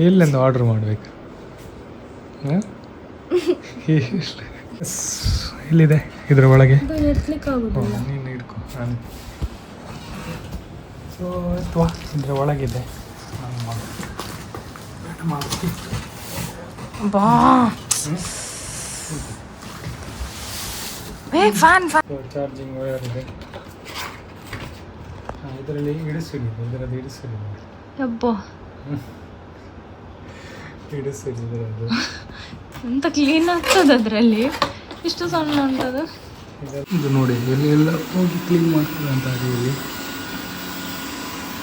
ಎಲ್ಲಿಂದ ಆರ್ಡ್ರ್ ಮಾಡಬೇಕು? ಇಲ್ಲಿದೆ ಇದರ ಒಳಗೆ. ನೀನು ಇಟ್ಕೊ, ನಾನು ಸೊ ಅಥವಾ ಇದರ ಒಳಗಿದೆ. ಚಾರ್ಜಿಂಗ್ ವಯರ್ ಇದೆ. ಇದರಲ್ಲಿ ಇಡಿಸಿಡಿದೆ, ಇದರದ್ದು ಇಡಿಸಿಡಿದೆ. ಇಡಿಸಿಡಿದೆ ಅದು ಎಂತ ಕ್ಲೀನ್ ಆಗ್ತದೆ ಅದರಲ್ಲಿ, ಇಷ್ಟು ಸಣ್ಣ ಉಂಟದು. ಇದು ನೋಡಿ ಎಲ್ಲಿ ಎಲ್ಲ ಹೋಗಿ ಕ್ಲೀನ್ ಮಾಡ್ತದೆ ಅಂತ ಅಡಿಯಲ್ಲಿ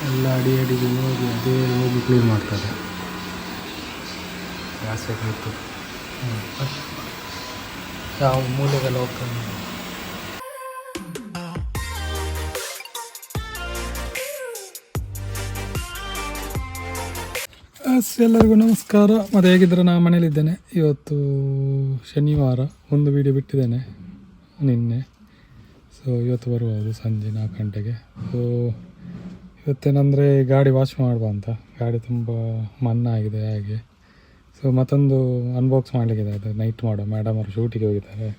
ಎಲ್ಲ ಅಡಿಗೆ ಹೋಗಿ ಅದೇ ಹೋಗಿ ಕ್ಲೀನ್ ಮಾಡ್ತದೆ. ಗ್ಯಾಸ್ ಇತ್ತು ಯಾವ ಮೂಲೆಗೆಲ್ಲ ಹೋಗ್ತದೆ. ಎಲ್ಲರಿಗೂ ನಮಸ್ಕಾರ. ಮತ್ತು ಹೇಗಿದ್ದರೆ ನಾನು ಮನೇಲಿದ್ದೇನೆ. ಇವತ್ತು ಶನಿವಾರ, ಒಂದು ವಿಡಿಯೋ ಬಿಟ್ಟಿದ್ದೇನೆ ನಿನ್ನೆ. ಸೊ ಇವತ್ತು ಬರ್ಬೋದು ಸಂಜೆ 4 ಗಂಟೆಗೆ. ಸೊ ಇವತ್ತೇನೆಂದರೆ ಗಾಡಿ ವಾಶ್ ಮಾಡುವ ಅಂತ. ಗಾಡಿ ತುಂಬ ಮಣ್ಣಾಗಿದೆ ಹಾಗೆ. ಸೊ ಮತ್ತೊಂದು ಅನ್ಬಾಕ್ಸ್ ಮಾಡಲಿಕ್ಕಿದೆ, ಅದು ನೈಟ್ ಮಾಡುವ. ಮೇಡಮ್ ಅವರು ಶೂಟಿಗೆ ಹೋಗಿದ್ದಾರೆ.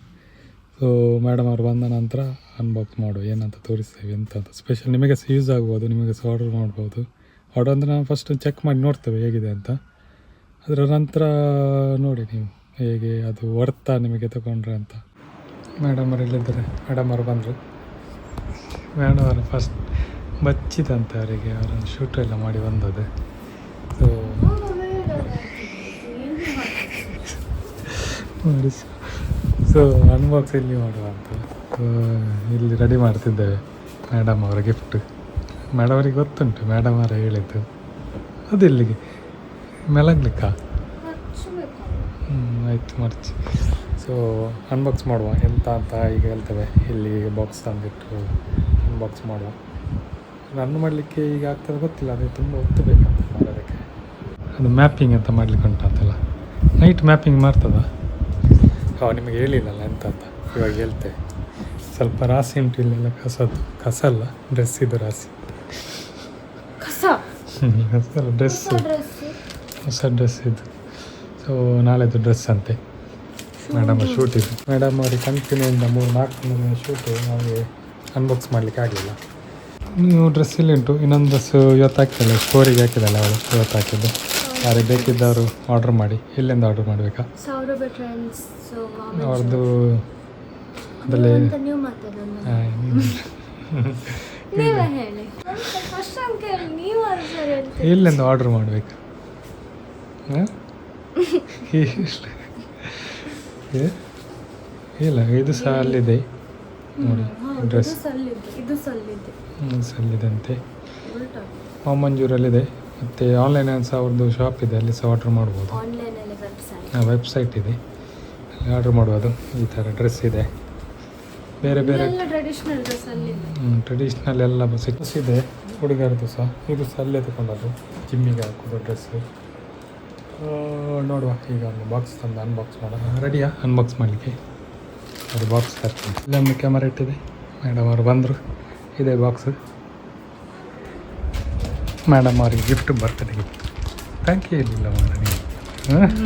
ಸೊ ಮೇಡಮ್ ಅವರು ಬಂದ ನಂತರ ಅನ್ಬಾಕ್ಸ್ ಮಾಡುವ, ಏನಂತ ತೋರಿಸ್ತೇವೆ ಎಂತ ಅಂತ. ಸ್ಪೆಷಲ್ ನಿಮಗೆ ಯೂಸ್ ಆಗ್ಬೋದು, ನಿಮಗೆ ಸಹ ಆರ್ಡರ್ ಮಾಡ್ಬೋದು. ಆರ್ಡರ್ ಅಂದರೆ ನಾವು ಫಸ್ಟ್ ಚೆಕ್ ಮಾಡಿ ನೋಡ್ತೇವೆ ಹೇಗಿದೆ ಅಂತ. ಅದರ ನಂತರ ನೋಡಿ ನೀವು ಹೇಗೆ ಅದು ವರ್ತಾ ನಿಮಗೆ ತಗೊಂಡ್ರೆ ಅಂತ. ಮೇಡಮ್ ಅವರು ಇಲ್ಲಿದ್ದಾರೆ. ಮೇಡಮ್ ಅವರು ಬಂದರು. ಮೇಡಮ್ ಅವರು ಫಸ್ಟ್ ಬಚ್ಚಿದಂತೆ ಅವರಿಗೆ, ಅವರನ್ನು ಶೂಟ್ ಎಲ್ಲ ಮಾಡಿ ಬಂದದ್ದು. ಸೊ ನೋಡಿ, ಸೊ ಅನ್ಬಾಕ್ಸ್ ಇಲ್ಲಿ ಮಾಡುವ ಅಂತ ಇಲ್ಲಿ ರೆಡಿ ಮಾಡ್ತಿದ್ದೇವೆ. ಮೇಡಮ್ ಅವರ ಗಿಫ್ಟ್ ಮೇಡಮ್ ಅವರಿಗೆ ಗೊತ್ತುಂಟು, ಮೇಡಮ್ ಅವರ ಹೇಳಿದ್ದು. ಅದು ಇಲ್ಲಿಗೆ ಮೆಲಗ್ಲಿಕ್ಕ ಆಯಿತು ಮರ್ಚಿ. ಸೊ ಅನ್ಬಾಕ್ಸ್ ಮಾಡುವ ಎಂತ ಅಂತ ಈಗ ಹೇಳ್ತೇವೆ. ಇಲ್ಲಿ ಬಾಕ್ಸ್ ತಂದಿಟ್ಟು ಅನ್ಬಾಕ್ಸ್ ಮಾಡುವ. ರನ್ ಮಾಡಲಿಕ್ಕೆ ಈಗ ಆಗ್ತದೆ ಗೊತ್ತಿಲ್ಲ, ಅದು ತುಂಬ ಹೊತ್ತು ಬೇಕಂತ ಮಾಡೋದಕ್ಕೆ. ಅದು ಮ್ಯಾಪಿಂಗ್ ಅಂತ ಮಾಡಲಿಕ್ಕೆ ಉಂಟಂತಲ್ಲ, ನೈಟ್ ಮ್ಯಾಪಿಂಗ್ ಮಾಡ್ತದ. ನಿಮಗೆ ಹೇಳಿಲ್ಲಲ್ಲ ಎಂತ ಅಂತ, ಇವಾಗ ಹೇಳ್ತೇವೆ. ಸ್ವಲ್ಪ ರಾಸಿ ಉಂಟು ಇಲ್ಲೆಲ್ಲ, ಕಸದ್ದು. ಕಸ ಅಲ್ಲ, ಡ್ರೆಸ್ ಇದು ರಾಸಿ. ಕಸಲ್ಲ, ಡ್ರೆಸ್ಸು, ಹೊಸ ಡ್ರೆಸ್ ಇದು. ಸೊ ನಾಳೆದು ಡ್ರೆಸ್ ಅಂತೆ. ಮೇಡಮ್ ಶೂಟ್ ಇದು. ಮೇಡಮ್ ಅವ್ರಿಗೆ ಕಂಟಿನ್ಯೂಯಿಂದ 3-4 ದಿನ ಶೂಟು. ನಮಗೆ ಅನ್ಬಾಕ್ಸ್ ಮಾಡಲಿಕ್ಕೆ ಆಗಲಿಲ್ಲ. ನೀವು ಡ್ರೆಸ್ ಇಲ್ಲಿ ಉಂಟು. ಇನ್ನೊಂದು ಡ್ರೆಸ್ ಇವತ್ತು ಹಾಕಿಲ್ಲ, ಸ್ಟೋರಿಗೆ ಹಾಕಿದಲ್ಲ ಅವಳು, ಇವತ್ತು ಹಾಕಿದ್ದು. ಯಾರಿಗೆ ಬೇಕಿದ್ದವರು ಆರ್ಡ್ರ್ ಮಾಡಿ. ಎಲ್ಲಿಂದ ಆರ್ಡ್ರ್ ಮಾಡಬೇಕಾ? ಅವ್ರದ್ದು ಅದರಲ್ಲಿ ಎಲ್ಲಿಂದ ಆರ್ಡ್ರ್ ಮಾಡಬೇಕು? ಇಲ್ಲ, ಇದು ಸಹ ಅಲ್ಲಿದೆ ನೋಡಿ ಡ್ರೆಸ್. ಸಲ್ಲಿದಂತೆ ಮಂಜೂರಲ್ಲಿದೆ. ಮತ್ತು ಆನ್ಲೈನ್ ಸಹ ಅವ್ರದ್ದು ಶಾಪ್ ಇದೆ, ಅಲ್ಲಿ ಸಹ ಆರ್ಡ್ರ್ ಮಾಡ್ಬೋದು. ವೆಬ್ಸೈಟ್ ಇದೆ, ಅಲ್ಲಿ ಆರ್ಡ್ರ್ ಮಾಡ್ಬೋದು. ಈ ಥರ ಡ್ರೆಸ್ ಇದೆ, ಬೇರೆ ಬೇರೆ ಟ್ರೆಡಿಷ್ನಲ್ ಎಲ್ಲ ಇದೆ. ಹುಡುಗರದ್ದು ಸಹ, ಇದು ಸಹ ಅಲ್ಲೇ ತಗೊಂಡದ್ದು, ಜಿಮ್ಮಿಗೆ ಹಾಕೋದು ಡ್ರೆಸ್ಸು. ನೋಡುವ, ಈಗ ಒಂದು ಬಾಕ್ಸ್ ತಂದು ಅನ್ಬಾಕ್ಸ್ ಮಾಡೋಣ. ರೆಡಿಯಾ ಅನ್ಬಾಕ್ಸ್ ಮಾಡಲಿಕ್ಕೆ? ಅದು ಬಾಕ್ಸ್ ತರ್ತೀನಿ. ಇಲ್ಲೊಂದು ಕ್ಯಾಮರಾ ಇಟ್ಟಿದೆ. ಮೇಡಮ್ ಅವರು ಬಂದರು. ಇದೆ ಬಾಕ್ಸು. ಮೇಡಮ್ ಅವ್ರಿಗೆ gift, birthday gift. Thank you ಇರಲಿಲ್ಲ ಮೇಡಮ್,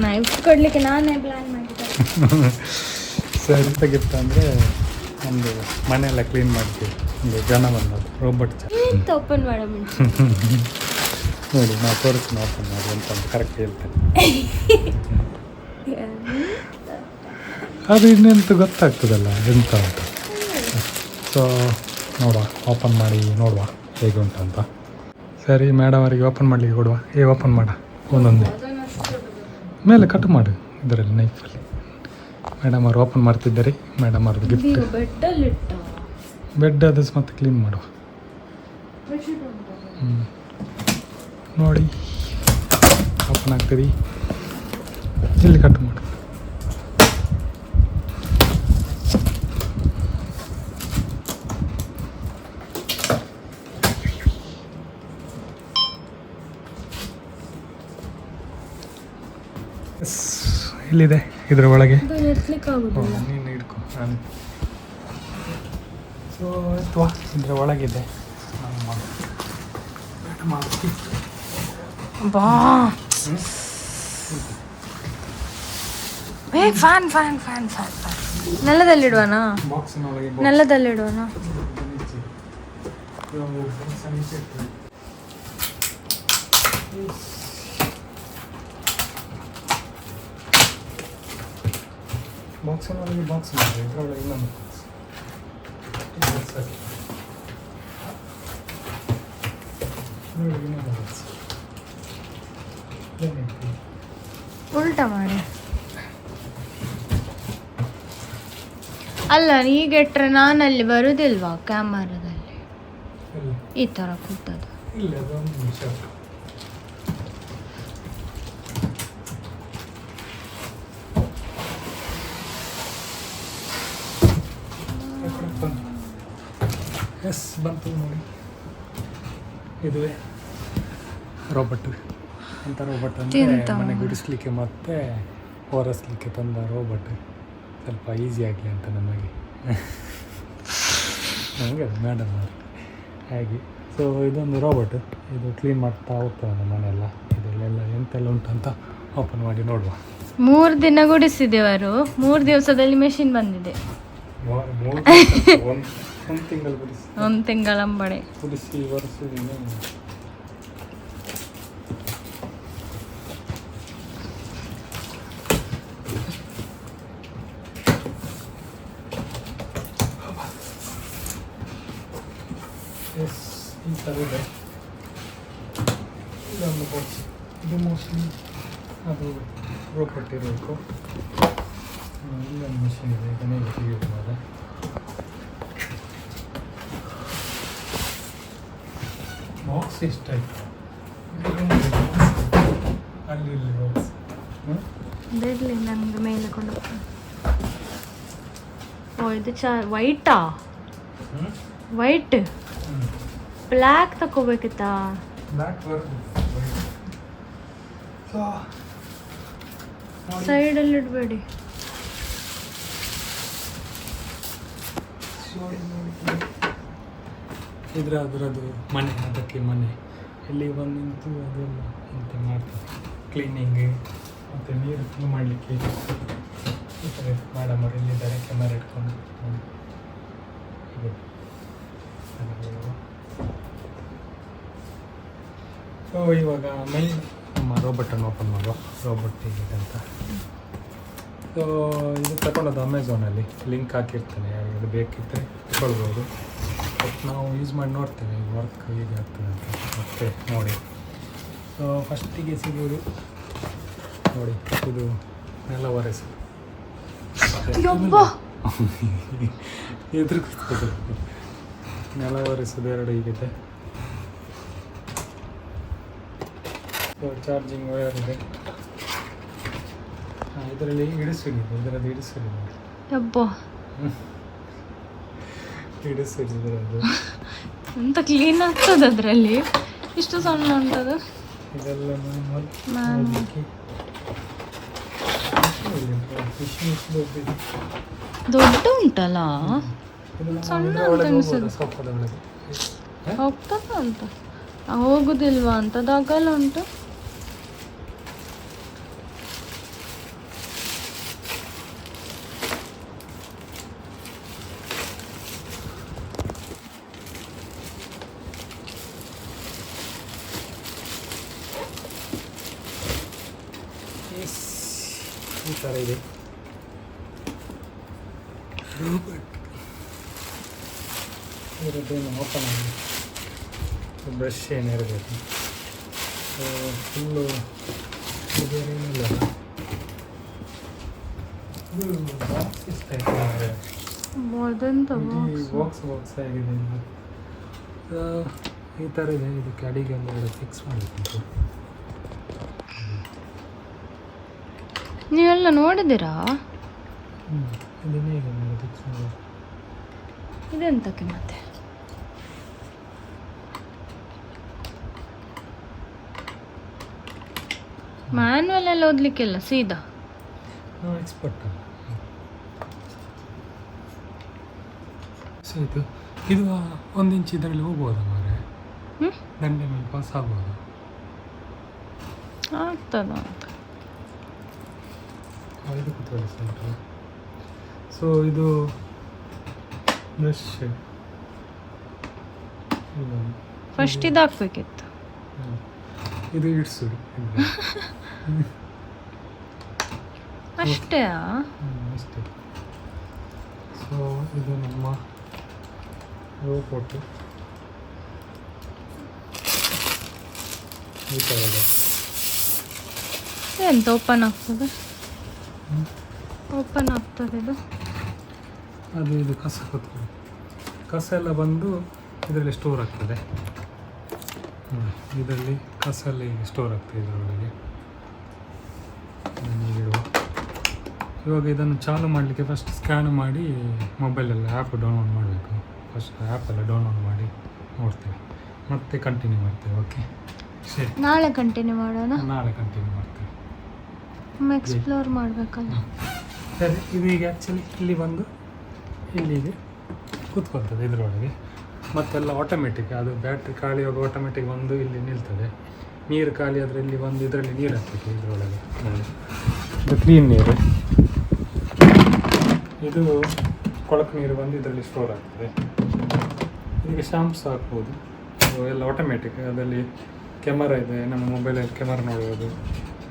ನೀವು ಕೊಡಲಿಕ್ಕೆ ನಾನೇ ಪ್ಲ್ಯಾನ್ ಮಾಡಿದ್ದೆ. ಸರ್, ಎಂಥ ಗಿಫ್ಟ್ ಅಂದರೆ ಒಂದು ಮನೆಯೆಲ್ಲ ಕ್ಲೀನ್ ಮಾಡ್ತೀವಿ. ಒಂದು ಜನ ಬಂದದ್ದು, ರೋಬೋಟ್ ಓಪನ್ ಮಾಡ ನೋಡಿ, ನಾವು ತೋರಿಸ್ತೀನಿ ಓಪನ್ ಮಾಡಿ ಅಂತ ಕರೆಕ್ಟ್ ಹೇಳ್ತೇನೆ. ಅದು ಇನ್ನೆಂತ ಗೊತ್ತಾಗ್ತದಲ್ಲ ಎಂತ ಅಂತ. ಸೊ ನೋಡುವ, ಓಪನ್ ಮಾಡಿ ನೋಡುವ ಹೇಗೆ ಉಂಟು ಅಂತ. ಸರಿ, ಮೇಡಮ್ ಅವರಿಗೆ ಓಪನ್ ಮಾಡಲಿಕ್ಕೆ ಕೊಡುವ. ಓಪನ್ ಮಾಡ, ಒಂದೊಂದೇ ಮೇಲೆ ಕಟ್ ಮಾಡು ಇದರಲ್ಲಿ ನೈಫಲ್ಲಿ. ಮೇಡಮ್ ಅವರು ಓಪನ್ ಮಾಡ್ತಿದ್ದಾರೆ. ಮೇಡಮ್ ಅವ್ರದ್ದು ಗಿಫ್ಟ್. ಬೆಡ್ ಅದು ಮತ್ತೆ ಕ್ಲೀನ್ ಮಾಡುವ. ನೋಡಿ, ಓಪನ್ ಆಗ್ತದೆ. ಇಲ್ಲಿ ಕಟ್ ಮಾಡು. ಇಲ್ಲಿದೆ ಇದರ ಒಳಗೆ. ನೀನು ಇಟ್ಕೊ, ನಾನು ಸೊ ಅಥವಾ ಇದರ ಒಳಗಿದೆ. ಬಾ ಏ fan fan fan fan fan ನೆಲದಲ್ಲಿಡುವನಾ ಬಾಕ್ಸಿನೊಳಗೆ ನೆಲದಲ್ಲಿಡುವನಾ ಬಾಕ್ಸಿನೊಳಗೆ ಬಾಕ್ಸ್ ಮಾಡಿದೆ ಇದರೊಳಗೆ ಇನ್ನೊಂದು ಬಾಕ್ಸ್ ಸರಿ ಉಲ್ಟಾ ಮಾಡಿ ಅಲ್ಲ ಈಗ ಇಟ್ರೆ ನಾನಲ್ಲಿ ಬರುದಿಲ್ವಾ ಕ್ಯಾಮರಾದಲ್ಲಿ ಈ ತರ ಕೂತದ್ದು ಇಲ್ಲ ಅದೊಂದು ನಿಮಿಷ ಎಸ್ ಬಂತು ನೋಡಿ ಇದುವೇ ರೋಬಟ್ ಅಂತ ರೋಬಟ್ ಅಂದರೆ ಮನೆ ಗುಡಿಸ್ಲಿಕ್ಕೆ ಮತ್ತೆ ಒರೆಸ್ಲಿಕ್ಕೆ ತಂದ ರೋಬಟ್ ಸ್ವಲ್ಪ ಈಸಿ ಆಗಲಿ ಅಂತ ನಮಗೆ ನಮಗೆ ಅದು ಮೇಡಮ್ ಹಾಗೆ ಸೊ ಇದೊಂದು ರೋಬಟ್ ಇದು ಕ್ಲೀನ್ ಮಾಡ್ತಾ ಹೋಗ್ತದೆ ನಮ್ಮ ಮನೆಯೆಲ್ಲ ಇದೆಲ್ಲ ಎಂತೆಲ್ಲ ಉಂಟು ಅಂತ ಓಪನ್ ಮಾಡಿ ನೋಡುವ 3 ದಿನ ಗುಡಿಸಿದೆವರು 3 ದಿವಸದಲ್ಲಿ ಮೆಷಿನ್ ಬಂದಿದೆ ಒಂದು ತಿಂಗಳು ಗುಡಿಸಿ 1 ತಿಂಗಳಂಬಡೆ ಗುಡಿಸಿ ಒರೆಸಿದ್ದೀನಿ ಎಸ್ ಈ ಥರ ಇದೆ ಇದೊಂದು ಬಾಕ್ಸ್ ಇದು ಮೋಸ್ಟ್ಲಿ ಅದು ರೋಬಟ್ ಇರಬೇಕು ಇಲ್ಲೊಂದು ಮಿಷಿನ್ ಇದೆ ಇದನ್ನೇ ತೆಗೆಯುವಾಗ ಬಾಕ್ಸ್ ಎಷ್ಟಾಯ್ತು ಅಲ್ಲಿ ಇಲ್ಲಿ ಬಾಕ್ಸ್ ಬಿಡ್ಲಿ ನನಗೆ ಮೇಲೆ ಕೊಂಡು ಓ ಇದು ವೈಟಾ ವೈಟ್ ಬ್ಲ್ಯಾಕ್ ತಗೋಬೇಕಿತ್ತಾ ಬ್ಲ್ಯಾಕ್ ಸೈಡಲ್ಲಿ ಇಡಬೇಡಿ ಇದ್ರೆ ಅದರದ್ದು ಮನೆ ಅದಕ್ಕೆ ಮನೆ ಇಲ್ಲಿ ಬಂದು ನಿಂತು ಅದೆಲ್ಲ ಅಂತ ಮಾಡ್ತಾರೆ ಕ್ಲೀನಿಂಗ್ ಮತ್ತು ನೀರು ಕ್ಲೀನ್ ಮಾಡಲಿಕ್ಕೆ ಈ ಥರ ಮೇಡಮ್ ಅವರು ಇಲ್ಲಿದ್ದಾರೆ ಕ್ಯಾಮರಾ ಇಟ್ಕೊಂಡು ಸೊ ಇವಾಗ ಮೈನ್ ನಮ್ಮ ರೋಬಟನ್ನು ಓಪನ್ ಮಾಡುವ ರೋಬಟ್ ಹೇಗಿದೆ ಅಂತ ಸೊ ಇದು ತಗೊಂಡದ್ದು ಅಮೆಝಾನಲ್ಲಿ ಲಿಂಕ್ ಹಾಕಿರ್ತೇನೆ ಯಾರಿಗಾದ್ರು ಬೇಕಿದ್ದರೆ ತಗೊಳ್ಬೋದು ಬಟ್ ನಾವು ಯೂಸ್ ಮಾಡಿ ನೋಡ್ತೇವೆ ಈ ವರ್ಕ್ ಹೇಗೆ ಆಗ್ತದೆ ಅಂತ ಮತ್ತೆ ನೋಡಿ ಸೊ ಫಸ್ಟಿಗೆ ಸಿಗೋದು ನೋಡಿ ಇದು ನೆಲ ಒರೆಸು ಎದುರು ನೆಲ ಒರೆಸೋದು 2 ಹೀಗಿದೆ ಚಾರ್ಜಿಂಗ್ ವಯರ್ ಇದೆ ಇದರಲ್ಲಿ ಇಡಿಸಿಡಿದೆ ಇದರದ್ದು ಇಡಿಸಿಡಿದೆ ಅಬ್ಬಾ ಇಡಿಸಿಡಿದೆ ಅದು ಎಂತ ಕ್ಲೀನ್ ಆಗ್ತದೆ ಅದರಲ್ಲಿ ಇಷ್ಟು ಸಣ್ಣ ಉಂಟದು ಇದೆಲ್ಲ ದೊಡ್ಡ ಉಂಟಲ್ಲ ಸಣ್ಣ ಅಂತ ಅನಿಸೋದು ಸೊಪ್ಪದ ಒಳಗೆ ಹೋಗ್ತದ ಅಂತ ಹೋಗುದಿಲ್ವಾ ಅಂತ ಅದು ಅಗಲ ಉಂಟು ಈ ಥರ ಇದೆ ಇದರದ್ದೇನು ಓಪನ್ ಆಗಿದೆ ಬ್ರಷ್ ಏನು ಇರಬೇಕು ಫುಲ್ಲು ಇದೇನಿಲ್ಲ ಇದು ಬಾಕ್ಸ್ ಇಷ್ಟ ಆಯ್ತು ಅದೆಂತ ಬಾಕ್ಸ್ ಬಾಕ್ಸ್ ಆಗಿದೆ ಈ ಥರ ಇದೆ ಇದಕ್ಕೆ ಅಡಿಗೆ ಒಂದು ಫಿಕ್ಸ್ ಮಾಡಬೇಕು ನೀವೆಲ್ಲ ನೋಡಿದ್ದೀರಾ ಇದನ್ನೇ ಈಗ ಫಿಕ್ಸ್ ಮಾಡಿ ಇದೆಂತಕ್ಕೆ ಮತ್ತೆ ಮ್ಯಾನ್ಯಲ್ ಎಲ್ಲ ಓದ್ಲಿಕ್ಕೆಲ್ಲ ಸೀದಾ ನಾವು ಎಕ್ಸ್ಪರ್ಟ್ ಆಯಿತು ಇದು 1 ಇಂಚ್ ಇದರಲ್ಲಿ ಹೋಗ್ಬೋದಾ ಮಾರೆ ದಂಡೆ ಮೇಲೆ ಪಾಸ್ ಆಗ್ಬೋದು ಆಗ್ತದ ಅಂತ. ಇದು ಕುತ್ಕೊಳ್ಳಿ ಸೆಂಟ್ರ್. ಸೊ ಇದು ಬ್ರಷ್ ಫಸ್ಟ್ ಇದು ಹಾಕ್ಬೇಕಿತ್ತು. ಇದು ಇಡ್ಸುಡಿ ಅಷ್ಟೇ. ಅಷ್ಟೇ. ಸೊ ಇದು ನಮ್ಮ ರೋಬೋಟ್ ಈ ಥರ ಇದೆ. ಎಂತ ಓಪನ್ ಆಗ್ತದೆ? ಓಪನ್ ಆಗ್ತದೆ ಇದು. ಅದು ಇದು ಕಸ ಕೂತ್ಕೊಳ್ಳಿ. ಕಸ ಎಲ್ಲ ಬಂದು ಇದರಲ್ಲಿ ಸ್ಟೋರ್ ಆಗ್ತದೆ. ಇದರಲ್ಲಿ ಕಸ ಎಲ್ಲ ಈಗ ಸ್ಟೋರ್ ಆಗ್ತದೆ ಇದರೊಳಗೆ. ನೀರಿಡುವ. ಇವಾಗ ಇದನ್ನು ಚಾಲು ಮಾಡಲಿಕ್ಕೆ ಫಸ್ಟ್ ಸ್ಕ್ಯಾನ್ ಮಾಡಿ ಮೊಬೈಲಲ್ಲಿ ಆ್ಯಪ್ ಡೌನ್ಲೋಡ್ ಮಾಡಬೇಕು. ಫಸ್ಟ್ ಆ್ಯಪೆಲ್ಲ ಡೌನ್ಲೋಡ್ ಮಾಡಿ ನೋಡ್ತೇವೆ, ಮತ್ತೆ ಕಂಟಿನ್ಯೂ ಮಾಡ್ತೇವೆ. ಓಕೆ, ಸರಿ. ನಾಳೆ ಕಂಟಿನ್ಯೂ ಮಾಡೋಣ. ನಾಳೆ ಕಂಟಿನ್ಯೂ ಮಾಡ್ತೇವೆ. ಎಕ್ಸ್ಪ್ಲೋರ್ ಮಾಡಬೇಕಲ್ಲ. ಸರಿ. ಇದು ಈಗ ಆ್ಯಕ್ಚುಲಿ ಇಲ್ಲಿ ಬಂದು ಇಲ್ಲಿಗೆ ಕೂತ್ಕೊಳ್ತದೆ ಇದರೊಳಗೆ. ಮತ್ತೆಲ್ಲ ಆಟೋಮೆಟಿಕ್. ಅದು ಬ್ಯಾಟ್ರಿ ಖಾಲಿ ಆಗಿ ಆಟೋಮೆಟಿಕ್ ಬಂದು ಇಲ್ಲಿ ನಿಲ್ತದೆ. ನೀರು ಖಾಲಿ ಆದರೆ ಇಲ್ಲಿ ಬಂದು ಇದರಲ್ಲಿ ನೀರು ಹಾಕಬೇಕು ಇದರೊಳಗೆ. ಇದು ಕ್ಲೀನ್ ನೀರು. ಇದು ಕೊಳಕು ನೀರು ಬಂದು ಇದರಲ್ಲಿ ಸ್ಟೋರ್ ಆಗ್ತದೆ. ಇದಕ್ಕೆ ಶಾಂಪ್ಸ್ ಹಾಕ್ಬೋದು. ಎಲ್ಲ ಆಟೋಮೆಟಿಕ್. ಅದರಲ್ಲಿ ಕ್ಯಾಮರಾ ಇದೆ, ನಮ್ಮ ಮೊಬೈಲಲ್ಲಿ ಕ್ಯಾಮರಾ ನೋಡ್ಬೋದು.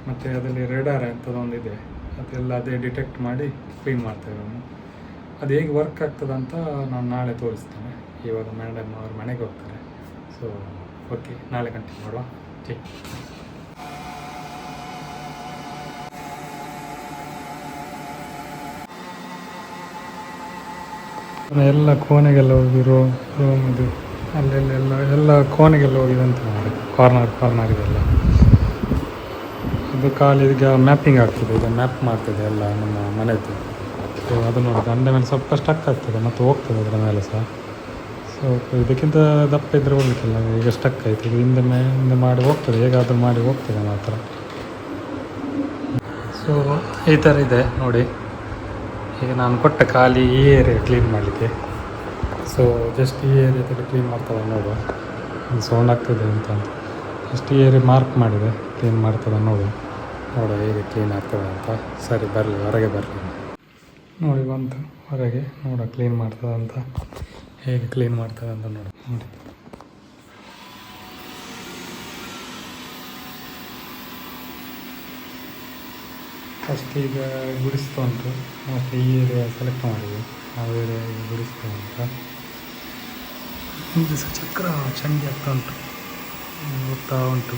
ಮತ್ತು ಅದರಲ್ಲಿ ರೆಡಾರ್ ಅಂತದೊಂದಿದೆ, ಅದೆಲ್ಲ ಅದೇ ಡಿಟೆಕ್ಟ್ ಮಾಡಿ ಕ್ಲೀನ್ ಮಾಡ್ತೇವೆ ನಾವು. ಅದು ಹೇಗೆ ವರ್ಕ್ ಆಗ್ತದಂತ ನಾನು ನಾಳೆ ತೋರಿಸ್ತೇನೆ. ಇವಾಗ ಮೇಡಮ್ ಅವ್ರ ಮನೆಗೆ ಹೋಗ್ತಾರೆ. ಸೊ ಓಕೆ, ನಾಳೆ ಕಂಟಿನ್ಯೂ ಮಾಡುವ. ठीक. ಎಲ್ಲ ಕೋಣೆಗೆಲ್ಲ ಹೋಗಿ ರೂಮ್ ಇದು ಅಲ್ಲೆಲ್ಲ ಎಲ್ಲ ಕೋಣೆಗೆಲ್ಲ ಹೋಗಿದೆ ಅಂತ ಮಾಡಿ ಕಾರ್ನರ್ ಇದೆಲ್ಲ. ಇದು ಖಾಲಿ ಈಗ ಮ್ಯಾಪಿಂಗ್ ಆಗ್ತದೆ. ಈಗ ಮ್ಯಾಪ್ ಮಾಡ್ತದೆ ಎಲ್ಲ ನಮ್ಮ ಮನೆದು. ಸೊ ಅದು ನೋಡಿ ಗಂಡ ಮೇಲೆ ಸ್ವಲ್ಪ ಸ್ಟಕ್ ಆಗ್ತದೆ ಮತ್ತು ಹೋಗ್ತದೆ ಅದರ ಮೇಲೆ ಸಹ. ಸೊ ಇದಕ್ಕಿಂತ ದಪ್ಪ ಇದ್ದರೆ ಹೋಗ್ಲಿಕ್ಕಿಲ್ಲ. ಈಗ ಸ್ಟಕ್ ಆಯ್ತು. ಇದು ಹಿಂದೆ ಮಾಡಿ ಹೋಗ್ತದೆ, ಹೇಗಾದರೂ ಮಾಡಿ ಹೋಗ್ತದೆ ಮಾತ್ರ. ಸೊ ಈ ಥರ ಇದೆ ನೋಡಿ. ಈಗ ನಾನು ಕೊಟ್ಟ ಖಾಲಿ ಈ ಏರಿಯಾ ಕ್ಲೀನ್ ಮಾಡಲಿಕ್ಕೆ. ಸೊ ಜಸ್ಟ್ ಈ ಏರಿಯಾದಲ್ಲಿ ಕ್ಲೀನ್ ಮಾಡ್ತದೆ ನೋಡುವ. ಒಂದು ಸೌಂಡ್ ಆಗ್ತದೆ ಅಂತ ಜಸ್ಟ್ ಈ ಏರಿಯಾ ಮಾರ್ಕ್ ಮಾಡಿದೆ, ಕ್ಲೀನ್ ಮಾಡ್ತದೆ ನೋಡುವ ಹೇಗೆ ಕ್ಲೀನ್ ಆಗ್ತದೆ ಅಂತ. ಸರಿ, ಬರಲಿ, ಹೊರಗೆ ಬರಲಿ. ನೋಡಿ ಬಂತು ಹೊರಗೆ, ಕ್ಲೀನ್ ಮಾಡ್ತದೆ ಅಂತ, ಹೇಗೆ ಕ್ಲೀನ್ ಮಾಡ್ತದೆ ಅಂತ ನೋಡಿ. ಫಸ್ಟ್ ಈಗ ಗುಡಿಸ್ತಾ ಉಂಟು. ಮತ್ತು ಈ ಏರಿಯಾ ಸೆಲೆಕ್ಟ್ ಮಾಡಿದ್ವಿ, ಆ ಏರಿಯಾ ಗುಡಿಸ್ತಾ ಅಂತ. ಹಿಂದೆ ಸಹ ಚಕ್ರ ಚಂಡಿ ಆಗ್ತಾ ಉಂಟು, ಹೋಗ್ತಾ ಉಂಟು.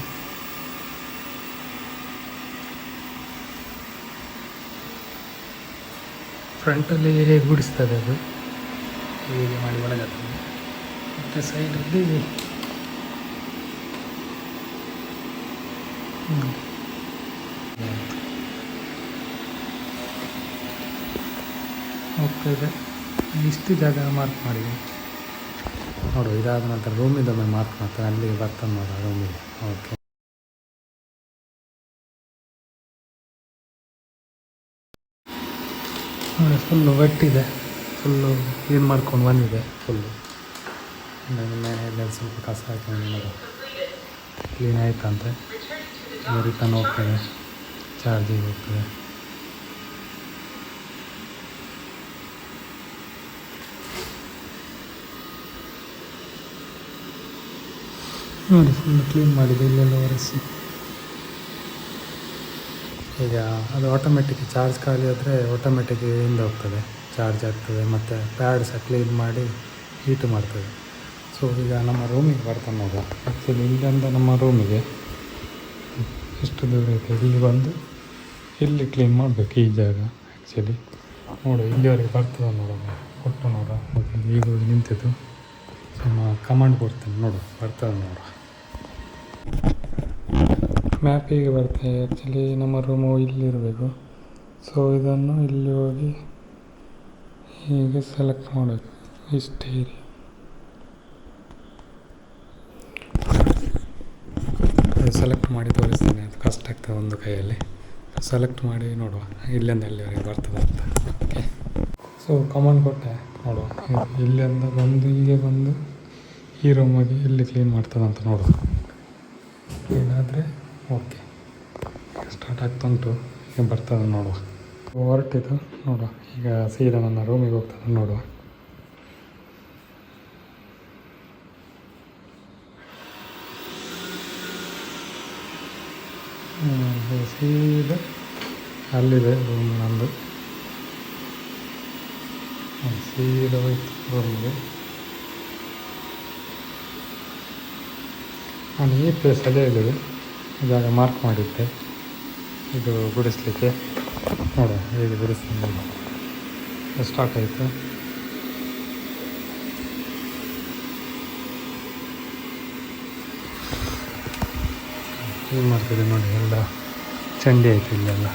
ಫ್ರಂಟಲ್ಲಿ ಹೇಗೆ ಗುಡಿಸ್ತದೆ ಅದು, ಹೀಗೆ ಮಾಡಿ ಒಳಗಾಗ್ತದೆ. ಮತ್ತು ಸೈಡಲ್ಲಿ ಹೋಗ್ತಾಯಿದೆ. ಇಷ್ಟು ಜಾಗ ಮಾರ್ಕ್ ಮಾಡಿದೆ ನೋಡು. ಇದಾದ ನಂತರ ರೂಮಿದೊಮ್ಮೆ ಮಾರ್ಕ್ ಮಾಡ್ತಾರೆ, ಅಲ್ಲಿಗೆ ಬರ್ತಾನೆ ನೋಡು ರೂಮಿಗೆ. ಓಕೆ, ನೋಡಿ ಫುಲ್ಲು ವೆಟ್ಟಿದೆ, ಫುಲ್ಲು ಕ್ಲೀನ್ ಮಾಡ್ಕೊಂಡು ಬಂದಿದೆ ಫುಲ್ಲು. ಮೇಲೆ ಸ್ವಲ್ಪ ಕಸ ಹಾಕೊಂಡು ನೋಡು ಕ್ಲೀನ್ ಆಯ್ತಂತೆ. ರಿಟರ್ನ್ ಹೋಗ್ತದೆ, ಚಾರ್ಜಿಗೆ ಹೋಗ್ತದೆ. ನೋಡಿ ಫುಲ್ಲು ಕ್ಲೀನ್ ಮಾಡಿದೆ, ಇಲ್ಲೆಲ್ಲ ಒರೆಸಿ. ಈಗ ಅದು ಆಟೋಮೆಟಿಕ್ ಚಾರ್ಜ್ ಖಾಲಿ ಆದರೆ ಆಟೋಮೆಟಿಕ್ ಹಿಂದೆ ಹೋಗ್ತದೆ, ಚಾರ್ಜ್ ಆಗ್ತದೆ. ಮತ್ತು ಪ್ಯಾಡ್ ಸಹ ಕ್ಲೀನ್ ಮಾಡಿ ಹೀಟು ಮಾಡ್ತದೆ. ಸೊ ಈಗ ನಮ್ಮ ರೂಮಿಗೆ ಬರ್ತಾನೆ ನೋಡುವ. ಆ್ಯಕ್ಚುಲಿ ಇಲ್ಲಿಂದ ನಮ್ಮ ರೂಮಿಗೆ ಎಷ್ಟು ದೂರ ಐತೆ, ಇಲ್ಲಿ ಬಂದು ಇಲ್ಲಿ ಕ್ಲೀನ್ ಮಾಡಬೇಕು ಈ ಜಾಗ. ಆ್ಯಕ್ಚುಲಿ ನೋಡು ಇಲ್ಲಿವರೆಗೆ ಬರ್ತದೆ ನೋಡೋಣ, ಕೊಟ್ಟು ನೋಡ. ಈಗ ಹೋಗಿ ನಿಂತಿದ್ದು. ಕಮಾಂಡ್ ಕೊಡ್ತೇನೆ ನೋಡು, ಬರ್ತದೆ ನೋಡು. ಮ್ಯಾಪಿಗೆ ಬರ್ತದೆ. ಆ್ಯಕ್ಚುಲಿ ನಮ್ಮ ರೂಮು ಇಲ್ಲಿರಬೇಕು. ಸೊ ಇದನ್ನು ಇಲ್ಲಿ ಹೋಗಿ ಹೀಗೆ ಸೆಲೆಕ್ಟ್ ಮಾಡಬೇಕು, ಇಷ್ಟು ಏರಿಯಾ. ಸೆಲೆಕ್ಟ್ ಮಾಡಿ ತೋರಿಸ್ತೇನೆ, ಅದು ಕಷ್ಟ ಆಗ್ತದೆ ಒಂದು ಕೈಯಲ್ಲಿ. ಸೆಲೆಕ್ಟ್ ಮಾಡಿ ನೋಡುವ ಇಲ್ಲಿಂದ ಎಲ್ಲಿವರೆಗೆ ಬರ್ತದೆ ಅಂತ. ಓಕೆ, ಸೊ ಕಮಾಂಡ್ ಕೊಟ್ಟೆ ನೋಡುವ. ಇಲ್ಲಿಂದ ಬಂದು ಹೀಗೆ ಬಂದು ಈ ರೂಮಿಗೆ ಇಲ್ಲಿ ಕ್ಲೀನ್ ಮಾಡ್ತದಂತ ನೋಡುವ. ಕ್ಲೀನ್ ಆದರೆ ಓಕೆ. ಸ್ಟಾರ್ಟ್ ಆಗ್ತಾ ಉಂಟು. ಈಗ ಬರ್ತದೆ ನೋಡುವ. ಹೊರಟಿದ್ದು ನೋಡುವ. ಈಗ ಸೀದಾ ನನ್ನ ರೂಮಿಗೆ ಹೋಗ್ತದೆ ನೋಡುವ. ಸೀದಾ ಅಲ್ಲಿದೆ ರೂಮ್ ನಂದು. ಸೀದಾ ಹೋಯ್ತು ರೂಮಿಗೆ. ನಾನು ಈ ಪ್ಲೇಸಲ್ಲೇ ಹೇಳಿದೆ, ಜಾಗ ಮಾರ್ಕ್ ಮಾಡಿದ್ದೆ ಇದು ಗುಡಿಸ್ಲಿಕ್ಕೆ. ನೋಡುವ ಹೇಗೆ ಗುಡಿಸ್ತೀನಿ. ಸ್ಟಾರ್ಟ್ ಆಯಿತು. ಏನು ಮಾಡ್ತಿದೆ ನೋಡಿ, ಎಲ್ಲ ಚಂಡಿ ಆಯಿತು ಇಲ್ಲೆಲ್ಲ.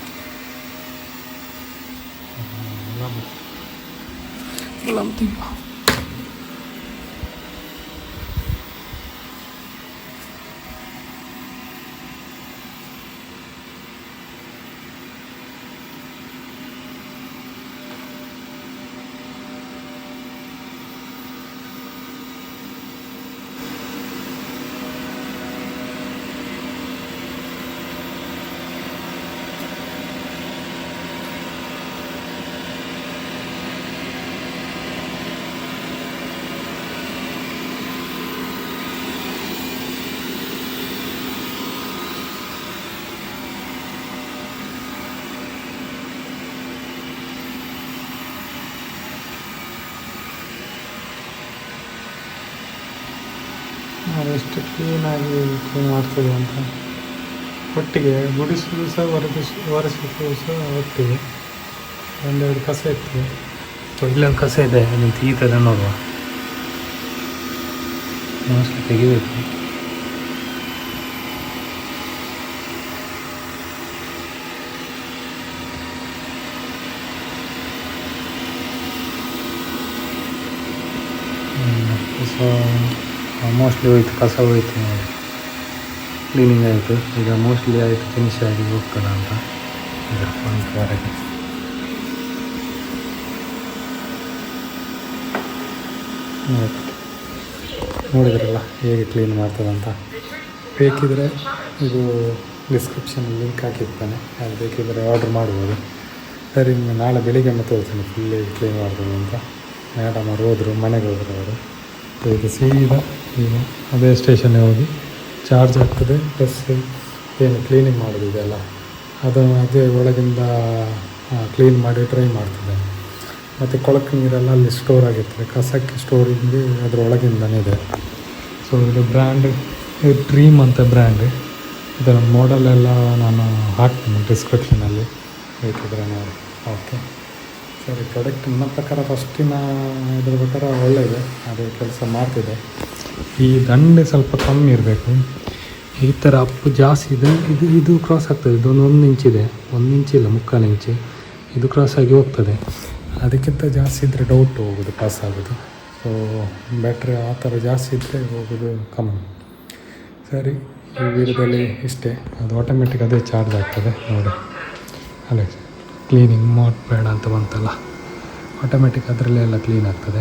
ನಾವೆಷ್ಟು ಕ್ಲೀನಾಗಿ ಕ್ಲೀನ್ ಮಾಡ್ತೀವಿ ಅಂತ. ಒಟ್ಟಿಗೆ ಗುಡಿಸೋದು ಸಹ ಒರೆಸೋದು ಸಹ ಒಟ್ಟಿಗೆ. ಒಂದೆರಡು ಕಸ ಇತ್ತು. ಇಲ್ಲೊಂದು ಕಸ ಇದೆ, ಅದನ್ನು ತೆಗಿತದೆ ನೋಡುವ. ಮೋಸ್ಟ್ಲಿ ತೆಗಿಬೇಕು. ಮೋಸ್ಟ್ಲಿ ಹೋಯ್ತು, ಕಸ ಹೋಯ್ತು ನೋಡಿ, ಕ್ಲೀನಿಂಗ್ ಆಯಿತು. ಈಗ ಮೋಸ್ಟ್ಲಿ ಆಯಿತು, ಫಿನಿಶ್ ಆಗಿ ಹೋಗ್ತದೆ ಅಂತ ಇದರ ಹೊರಗೆ. ನೋಡಿದ್ರಲ್ಲ ಹೇಗೆ ಕ್ಲೀನ್ ಮಾಡ್ತದಂತ. ಬೇಕಿದ್ರೆ ಇದು ಡಿಸ್ಕ್ರಿಪ್ಷನಲ್ಲಿ ಲಿಂಕ್ ಹಾಕಿರ್ತಾನೆ, ಅದು ಬೇಕಿದ್ರೆ ಆರ್ಡ್ರ್ ಮಾಡ್ಬೋದು. ಸರಿ, ನಾಳೆ ಬೆಳಿಗ್ಗೆ ಮತ್ತೆ ತೋರಿಸ್ತೀನಿ ಫುಲ್ಲಿ ಕ್ಲೀನ್ ಮಾಡ್ಬೋದು ಅಂತ. ಮೇಡಮ್ ಅವ್ರು ಹೋದರು, ಮನೆಗೆ ಹೋದರು ಅವರು. ಇದು ಸೀದಾ ಈಗ ಅದೇ ಸ್ಟೇಷನ್ಗೆ ಹೋಗಿ ಚಾರ್ಜ್ ಆಗ್ತದೆ. ಪ್ಲಸ್ ಏನು ಕ್ಲೀನಿಂಗ್ ಮಾಡೋದಿದೆಯಲ್ಲ, ಅದನ್ನು ಅದೇ ಒಳಗಿಂದ ಕ್ಲೀನ್ ಮಾಡಿ ಡ್ರೈ ಮಾಡ್ತದೆ. ಮತ್ತು ಕೊಳಕು ನೀರೆಲ್ಲ ಅಲ್ಲಿ ಸ್ಟೋರ್ ಆಗಿರ್ತದೆ, ಕಸಕ್ಕೆ ಸ್ಟೋರಿಂಗ್ ಅದರ ಒಳಗಿಂದನೇ ಇದೆ. ಸೊ ಇದು ಬ್ರ್ಯಾಂಡ್ ಡ್ರೀಮ್ ಅಂತ ಬ್ರ್ಯಾಂಡ್. ಇದರ ಮಾಡೆಲೆಲ್ಲ ನಾನು ಹಾಕ್ತೀನಿ ಡಿಸ್ಕ್ರಿಪ್ಷನಲ್ಲಿ, ಬೇಕಿದ್ರೆ ನೋಡಿ. ಓಕೆ ಸರಿ. ಪ್ರಾಡಕ್ಟ್ ನನ್ನ ಪ್ರಕಾರ ಫಸ್ಟಿನ ಇದ್ರ ಪ್ರಕಾರ ಒಳ್ಳೆಯದೆ, ಅದೇ ಕೆಲಸ ಮಾಡ್ತಿದೆ. ಈ ದಂಡೆ ಸ್ವಲ್ಪ ಕಮ್ಮಿ ಇರಬೇಕು. ಈ ಥರ ಅಪ್ಪು ಜಾಸ್ತಿ ಇದೆ. ಇದು ಕ್ರಾಸ್ ಆಗ್ತದೆ. ಇದೊಂದು 1 ಇಂಚಿದೆ, 1 ಇಂಚಿಲ್ಲ, 3/4 ಇಂಚು. ಇದು ಕ್ರಾಸ್ ಆಗಿ ಹೋಗ್ತದೆ. ಅದಕ್ಕಿಂತ ಜಾಸ್ತಿ ಇದ್ದರೆ ಡೌಟ್ ಹೋಗೋದು, ಪಾಸ್ ಆಗೋದು. ಸೊ ಬ್ಯಾಟ್ರಿ ಆ ಥರ ಜಾಸ್ತಿ ಇದ್ದರೆ ಹೋಗೋದು ಕಮ್ಮಿ. ಸರಿ, ಈ ವಿಡಿಯೋದಲ್ಲಿ ಇಷ್ಟೇ. ಅದು ಆಟೋಮೆಟಿಕ್ ಅದೇ ಚಾರ್ಜ್ ಆಗ್ತದೆ ನೋಡಿ. ಅಲ್ಲೇ ಕ್ಲೀನಿಂಗ್ ಮೋಡ್ ಬೇಡ ಅಂತ ಬಂತಲ್ಲ, ಆಟೋಮೆಟಿಕ್ ಅದರಲ್ಲೇ ಎಲ್ಲ ಕ್ಲೀನ್ ಆಗ್ತದೆ.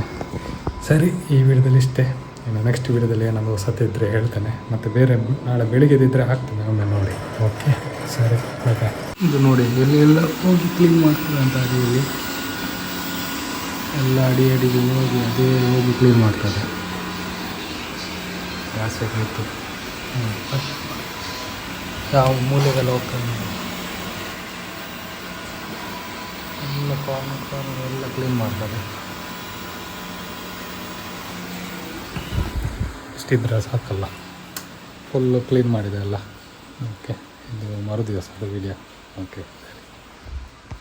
ಸರಿ, ಈ ವಿಡಿಯೋದಲ್ಲಿ ಇಷ್ಟೇ. ಇನ್ನು ನೆಕ್ಸ್ಟ್ ವಿಡಿಯೋದಲ್ಲಿ ಏನಾದರೂ ಹೊಸತು ಇದ್ದರೆ ಹೇಳ್ತೇನೆ. ಮತ್ತು ಬೇರೆ ನಾಳೆ ಬೆಳಿಗ್ಗೆದಿದ್ದರೆ ಹಾಕ್ತೇನೆ, ಒಮ್ಮೆ ನೋಡಿ. ಓಕೆ ಸರಿ, ಬಾಯ್. ಇದು ನೋಡಿ ಎಲ್ಲಿ ಎಲ್ಲ ಹೋಗಿ ಕ್ಲೀನ್ ಮಾಡ್ತದೆ ಅಂತ. ಅಡಿಯಲ್ಲಿ ಎಲ್ಲ ಅಡಿಗೆ ಹೋಗಿ ಅದೇ ಹೋಗಿ ಕ್ಲೀನ್ ಮಾಡ್ತದೆ. ಜಾಸ್ತಿ ಆಯಿತು. ಯಾವ ಮೂಲೆಗೆಲ್ಲ ಹೋಗ್ತದೆ ಎಲ್ಲ ಕಾರ್ನರ್ ಎಲ್ಲ ಕ್ಲೀನ್ ಮಾಡ್ತದೆ. ಇಷ್ಟಿದ್ರೆ ಸಾಕಲ್ಲ, ಫುಲ್ಲು ಕ್ಲೀನ್ ಮಾಡಿದೆ ಎಲ್ಲ. ಓಕೆ, ಇದು ಮರುದಿವಸದ ವಿಡಿಯೋ. ಓಕೆ.